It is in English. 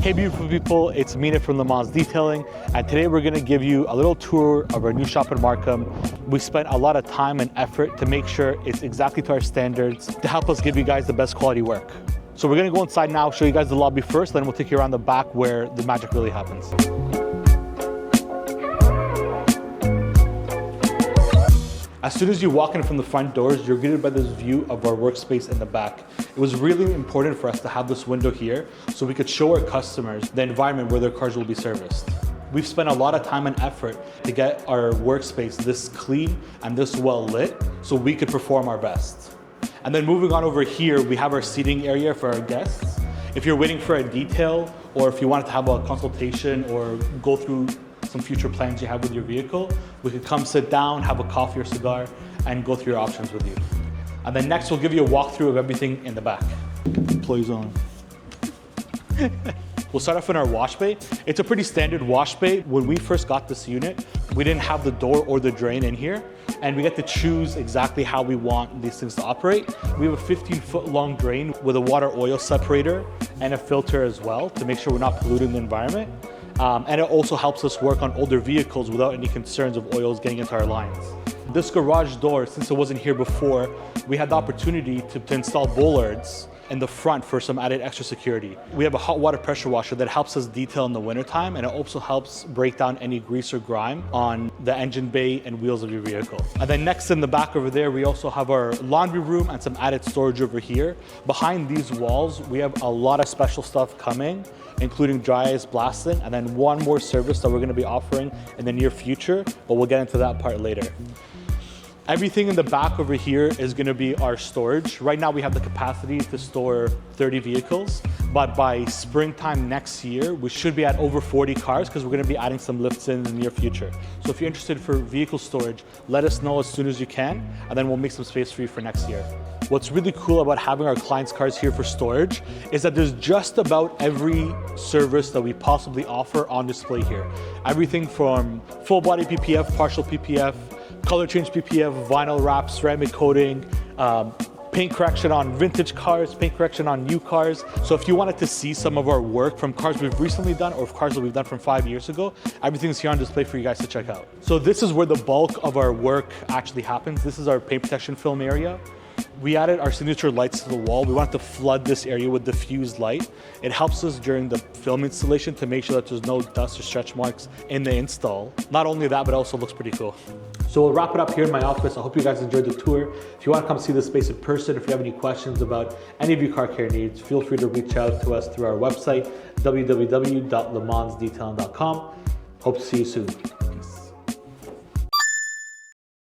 Hey beautiful people, it's Mina from Le Mans Detailing, and today we're going to give you a little tour of our new shop in Markham. We spent a lot of time and effort to make sure it's exactly to our standards to help us give you guys the best quality work. So we're going to go inside now, show you guys the lobby first, then we'll take you around the back where the magic really happens. As soon as you walk in from the front doors, you're greeted by this view of our workspace in the back. It was really important for us to have this window here so we could show our customers the environment where their cars will be serviced. We've spent a lot of time and effort to get our workspace this clean and this well lit so we could perform our best. And then moving on over here, we have our seating area for our guests. If you're waiting for a detail or if you wanted to have a consultation or go through some future plans you have with your vehicle, we could come sit down, have a coffee or cigar, and go through your options with you. And then next, we'll give you a walkthrough of everything in the back. Employees on. We'll start off in our wash bay. It's a pretty standard wash bay. When we first got this unit, we didn't have the door or the drain in here, and we get to choose exactly how we want these things to operate. We have a 15-foot long drain with a water oil separator and a filter as well to make sure we're not polluting the environment. And it also helps us work on older vehicles without any concerns of oils getting into our lines. This garage door, since it wasn't here before, we had the opportunity to install bollards in the front for some added extra security. We have a hot water pressure washer that helps us detail in the wintertime, and it also helps break down any grease or grime on the engine bay and wheels of your vehicle. And then next in the back over there, we also have our laundry room and some added storage over here. Behind these walls, we have a lot of special stuff coming, including dry ice blasting, and then one more service that we're gonna be offering in the near future, but we'll get into that part later. Everything in the back over here is gonna be our storage. Right now we have the capacity to store 30 vehicles, but by springtime next year, we should be at over 40 cars because we're gonna be adding some lifts in the near future. So if you're interested for vehicle storage, let us know as soon as you can, and then we'll make some space for you for next year. What's really cool about having our clients' cars here for storage is that there's just about every service that we possibly offer on display here. Everything from full body PPF, partial PPF, color change PPF, vinyl wrap, ceramic coating, paint correction on vintage cars, paint correction on new cars. So if you wanted to see some of our work from cars we've recently done or cars that we've done from 5 years ago, everything's here on display for you guys to check out. So this is where the bulk of our work actually happens. This is our paint protection film area. We added our signature lights to the wall. We wanted to flood this area with diffused light. It helps us during the film installation to make sure that there's no dust or stretch marks in the install. Not only that, but it also looks pretty cool. So we'll wrap it up here in my office. I hope you guys enjoyed the tour. If you want to come see the space in person, if you have any questions about any of your car care needs, feel free to reach out to us through our website, www.lemansdetailing.com. Hope to see you soon.